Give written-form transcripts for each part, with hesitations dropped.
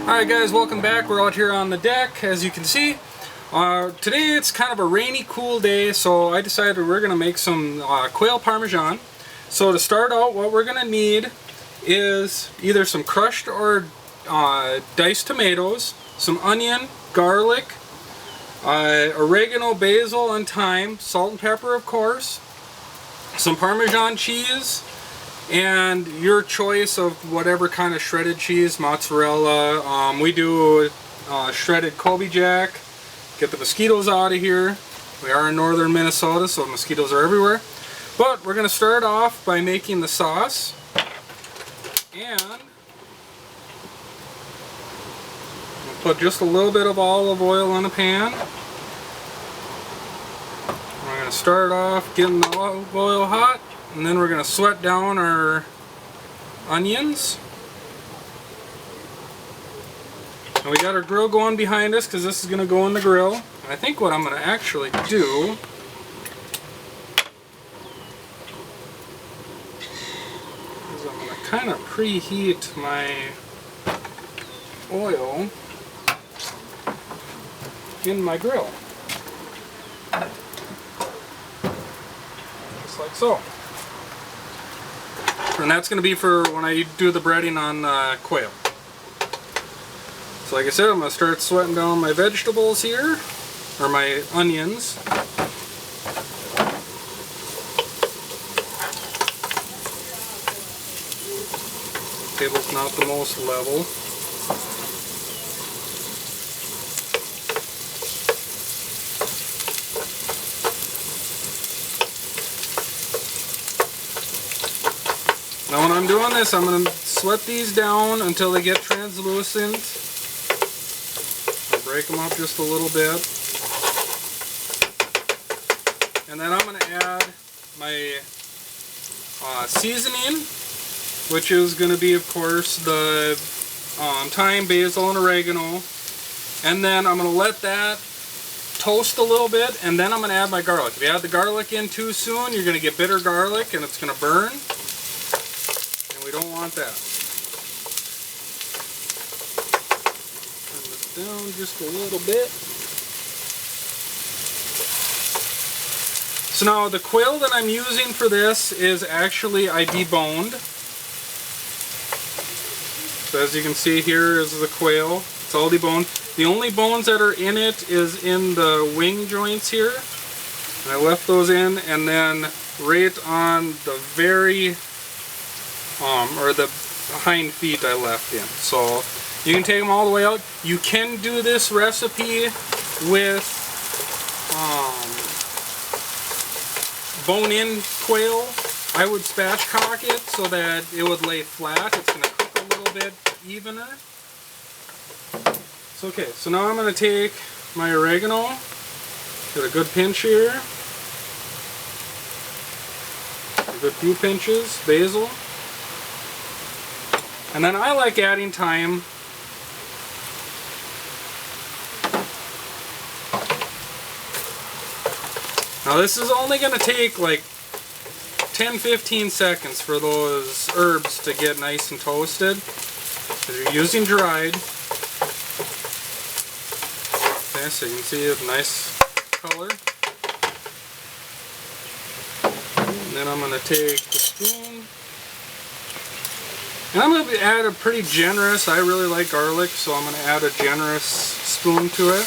Alright guys, welcome back. We're out here on the deck, as you can see. Today it's kind of a rainy, cool day, so I decided we're going to make some quail parmesan. So to start out, what we're going to need is either some crushed or diced tomatoes, some onion, garlic, oregano, basil, and thyme, salt and pepper of course, some Parmesan cheese, and your choice of whatever kind of shredded cheese, mozzarella. We do shredded Colby Jack. Get the mosquitoes out of here. We are in northern Minnesota, so mosquitoes are everywhere. But we're going to start off by making the sauce. And we'll put just a little bit of olive oil in the pan. We're going to start off getting the olive oil hot. And then we're going to sweat down our onions. And we got our grill going behind us because this is going to go in the grill. And I think what I'm going to actually do is I'm going to kind of preheat my oil in my grill. Just like so. And that's going to be for when I do the breading on quail. So like I said, I'm going to start sweating down my vegetables here, or my onions. Table's not the most level. Now when I'm doing this, I'm going to sweat these down until they get translucent. I'll break them up just a little bit. And then I'm going to add my seasoning, which is going to be, of course, the thyme, basil, and oregano. And then I'm going to let that toast a little bit, and then I'm going to add my garlic. If you add the garlic in too soon, you're going to get bitter garlic and it's going to burn. We don't want that. Turn this down just a little bit. So now the quail that I'm using for this is actually I deboned. So as you can see, here is the quail. It's all deboned. The only bones that are in it is in the wing joints here. And I left those in, and then right on the very or the hind feet I left in. So you can take them all the way out. You can do this recipe with bone-in quail. I would spatchcock it so that it would lay flat. It's going to cook a little bit evener. So okay, so now I'm going to take my oregano, get a good pinch here, a good few pinches, basil. And then I like adding thyme. Now this is only going to take like 10-15 seconds for those herbs to get nice and toasted, because you're using dried. Okay, so you can see a nice color. And then I'm going to take the spoon. And I'm going to add a pretty generous, I really like garlic, so I'm going to add a generous spoon to it.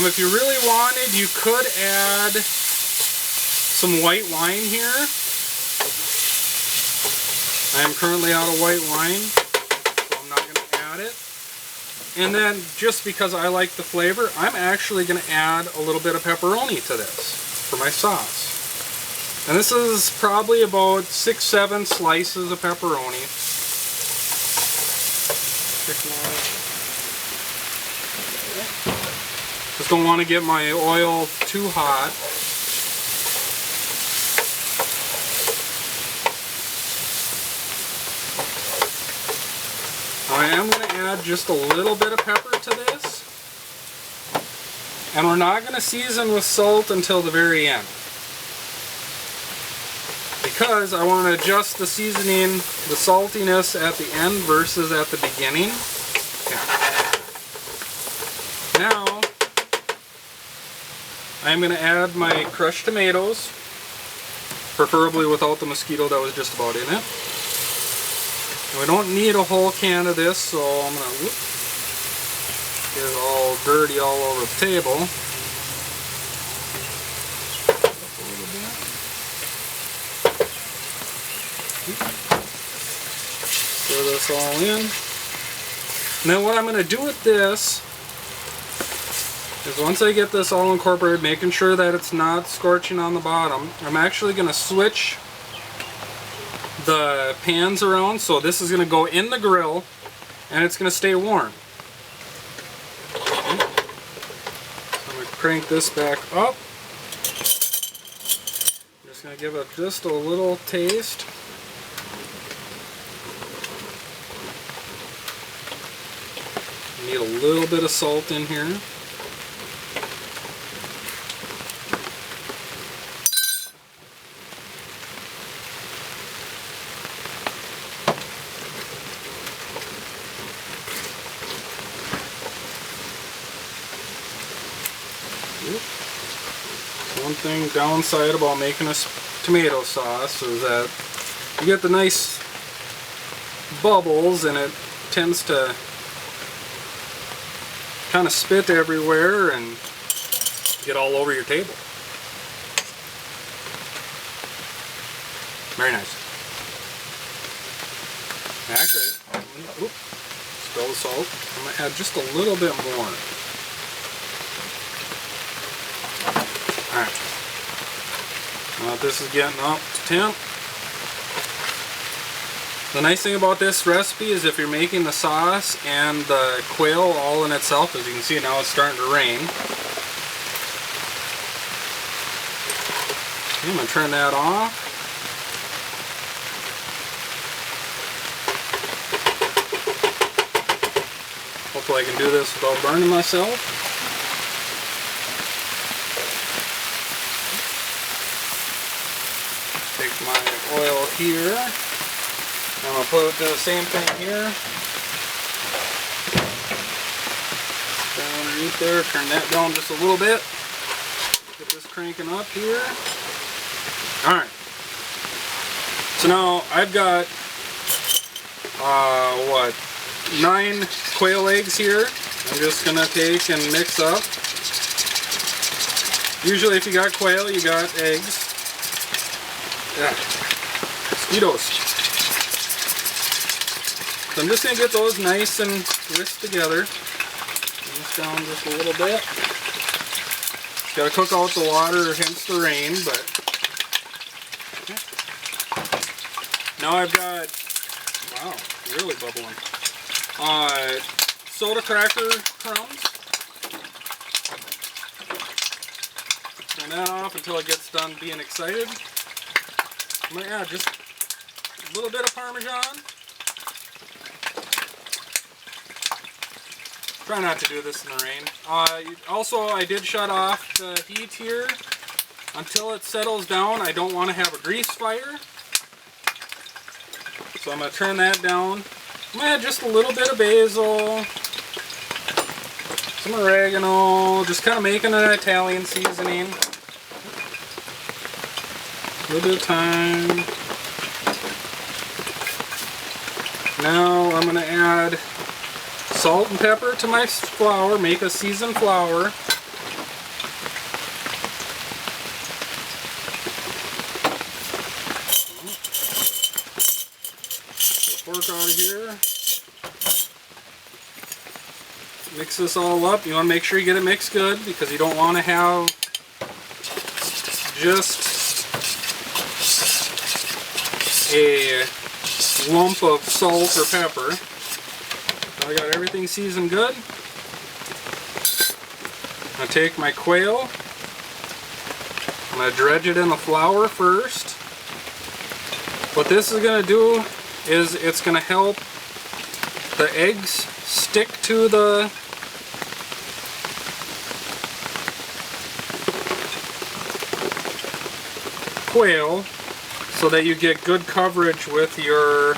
If you really wanted, you could add some white wine here. I am currently out of white wine, so I'm not going to add it. And then, just because I like the flavor, I'm actually going to add a little bit of pepperoni to this for my sauce. And this is probably about 6-7 slices of pepperoni. Just don't want to get my oil too hot. I am going to add just a little bit of pepper to this. And we're not going to season with salt until the very end. because I want to adjust the seasoning, the saltiness at the end versus at the beginning. Okay. Now, I'm going to add my crushed tomatoes, preferably without the mosquito that was just about in it. And we don't need a whole can of this, so I'm going to get it all dirty all over the table. Stir this all in. And then what I'm going to do with this is once I get this all incorporated, making sure that it's not scorching on the bottom, I'm actually going to switch the pans around. So this is going to go in the grill and it's going to stay warm. Okay. So I'm going to crank this back up. I'm just going to give it just a little taste. Need a little bit of salt in here. One thing downside about making a tomato sauce is that you get the nice bubbles and it tends to kind of spit everywhere and get all over your table. Very nice. Actually, spill the salt. I'm going to add just a little bit more. Alright. Now this is getting up to temp. The nice thing about this recipe is if you're making the sauce and the quail all in itself, as you can see now it's starting to rain. Okay, I'm going to turn that off. Hopefully I can do this without burning myself. Take my oil here. I'm going to put the same thing here. Down underneath there. Turn that down just a little bit. Get this cranking up here. Alright. So now I've got 9 quail eggs here. I'm just going to take and mix up. Usually if you got quail, you got eggs. Yeah. Mosquitoes. So I'm just going to get those nice and whisked together. Bring this down just a little bit. Got to cook out the water, hence the rain, but... Okay. Now I've got... Wow, really bubbling. Soda cracker crumbs. Turn that off until it gets done being excited. I'm going to add just a little bit of Parmesan. Try not to do this in the rain. Also, I did shut off the heat here until it settles down. I don't want to have a grease fire. So I'm going to turn that down. I'm going to add just a little bit of basil, some oregano, just kind of making an Italian seasoning. A little bit of thyme. Now I'm going to add salt and pepper to my flour, make a seasoned flour. Get the fork out of here. Mix this all up. You want to make sure you get it mixed good because you don't want to have just a lump of salt or pepper. I got everything seasoned good. I'm going to take my quail. I'm going to dredge it in the flour first. What this is going to do is it's going to help the eggs stick to the quail so that you get good coverage with your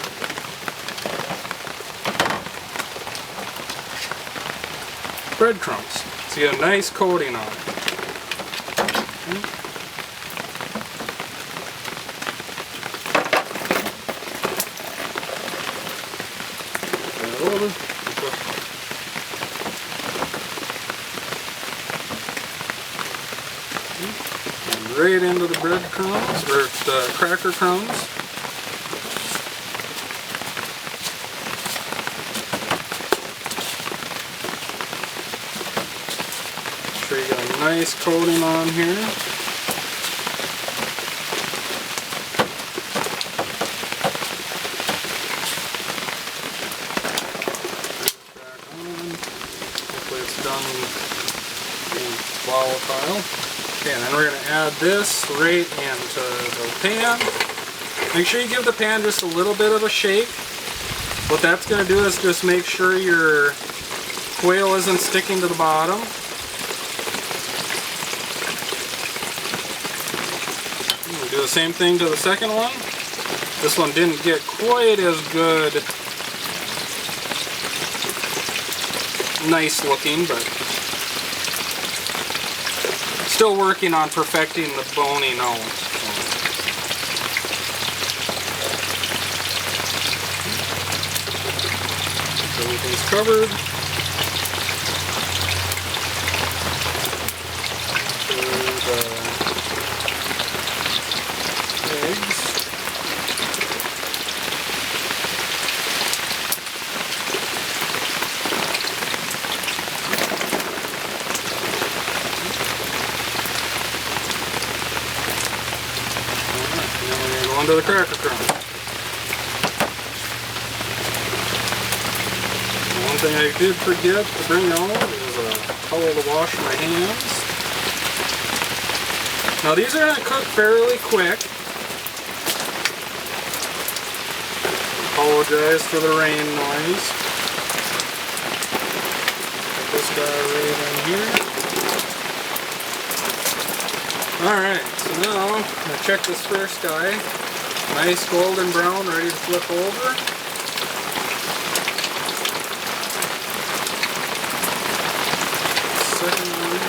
breadcrumbs. So you get a nice coating on it. And right into the breadcrumbs, or the cracker crumbs. Make sure you got a nice coating on here. Done being volatile. Okay, and then we're going to add this right into the pan. Make sure you give the pan just a little bit of a shake. What that's going to do is just make sure your quail isn't sticking to the bottom. We'll do the same thing to the second one. This one didn't get quite as good. Nice looking, but still working on perfecting the boning out. Everything's covered. The eggs. Onto the cracker crumbs. One thing I did forget to bring out is a towel to wash my hands. Now these are going to cook fairly quick. Apologize for the rain noise. Put this guy right in here. Alright, so now I'm going to check this first guy. Nice golden brown, ready to flip over. Second one.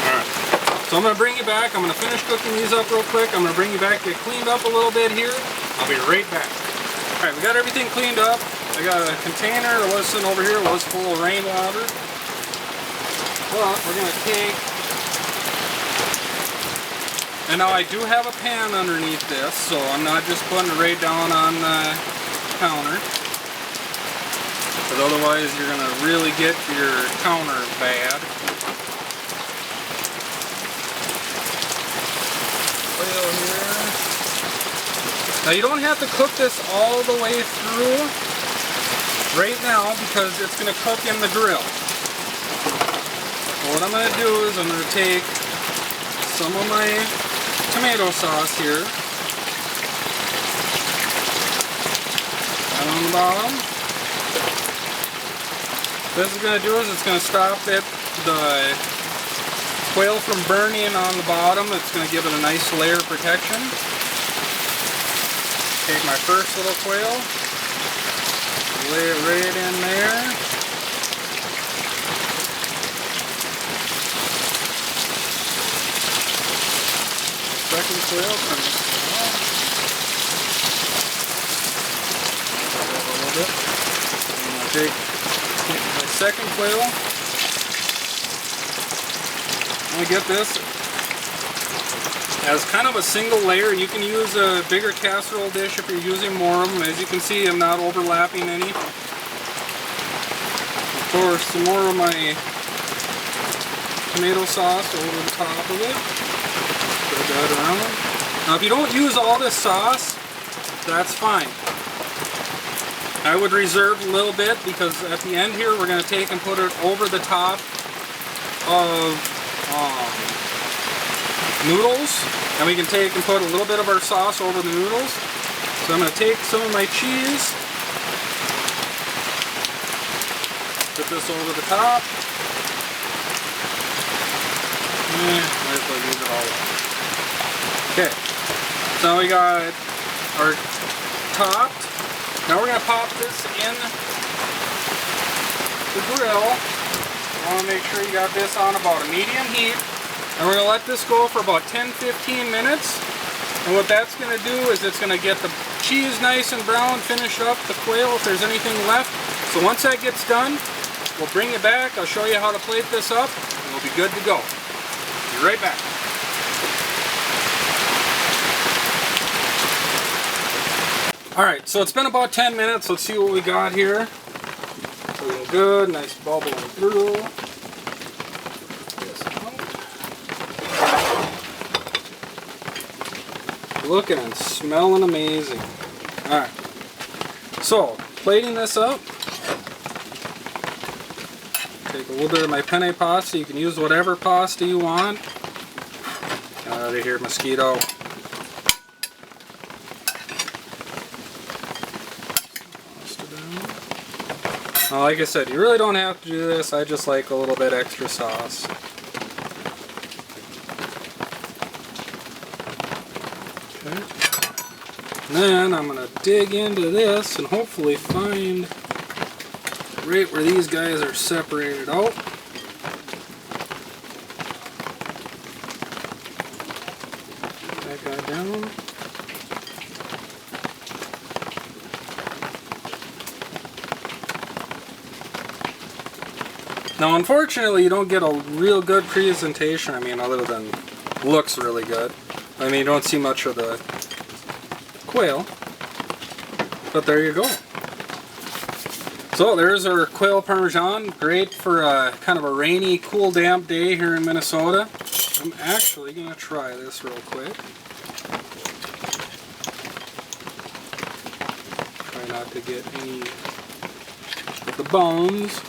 Alright, so I'm going to bring you back. I'm going to finish cooking these up real quick. I'm going to bring you back, get cleaned up a little bit here. I'll be right back. Alright, we got everything cleaned up. I got a container that was sitting over here, was full of rainwater. But we're going to take, and now I do have a pan underneath this, so I'm not just putting it right down on the counter. Because otherwise you're going to really get your counter bad. Oil here. Now you don't have to cook this all the way through right now because it's going to cook in the grill. So what I'm going to do is I'm going to take some of my tomato sauce here. And on the bottom. What this is going to do is it's going to stop the quail from burning on the bottom. It's going to give it a nice layer of protection. Take my first little quail. Lay it right in there. Second quail comes out. A little bit. And I'll take my second quail. I'm going to get this as kind of a single layer. You can use a bigger casserole dish if you're using more of them. As you can see, I'm not overlapping any. Of course, some more of my tomato sauce over the top of it. Spread that around. Now, if you don't use all this sauce, that's fine. I would reserve a little bit because at the end here, we're going to take and put it over the top of noodles, and we can take and put a little bit of our sauce over the noodles. So I'm going to take some of my cheese, put this over the top, Might as well use it all up. Okay, so we got our topped. Now we're going to pop this in the grill. You want to make sure you got this on about a medium heat. And we're going to let this go for about 10-15 minutes. And what that's going to do is it's going to get the cheese nice and brown, finish up the quail if there's anything left. So once that gets done, we'll bring it back. I'll show you how to plate this up, and we'll be good to go. Be right back. Alright, so it's been about 10 minutes. Let's see what we got here. Looking good, nice bubbling through. This out. Looking and smelling amazing. Alright, so plating this up. Take a little bit of my penne pasta. You can use whatever pasta you want. Get out of here, mosquito. Now, like I said, you really don't have to do this. I just like a little bit extra sauce. Okay. And then I'm going to dig into this and hopefully find right where these guys are separated out. That guy down. Now unfortunately you don't get a real good presentation, I mean, other than looks really good. I mean, you don't see much of the quail, but there you go. So there's our quail parmesan, great for kind of a rainy, cool, damp day here in Minnesota. I'm actually going to try this real quick. Try not to get any of the bones.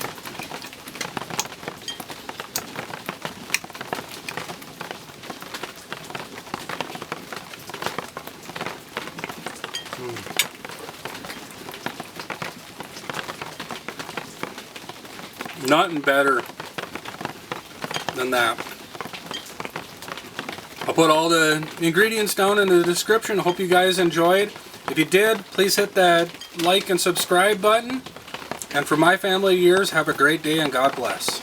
Nothing better than that. I'll put all the ingredients down in the description. Hope you guys enjoyed. If you did, please hit that like and subscribe button. And for my family of yours, have a great day and God bless.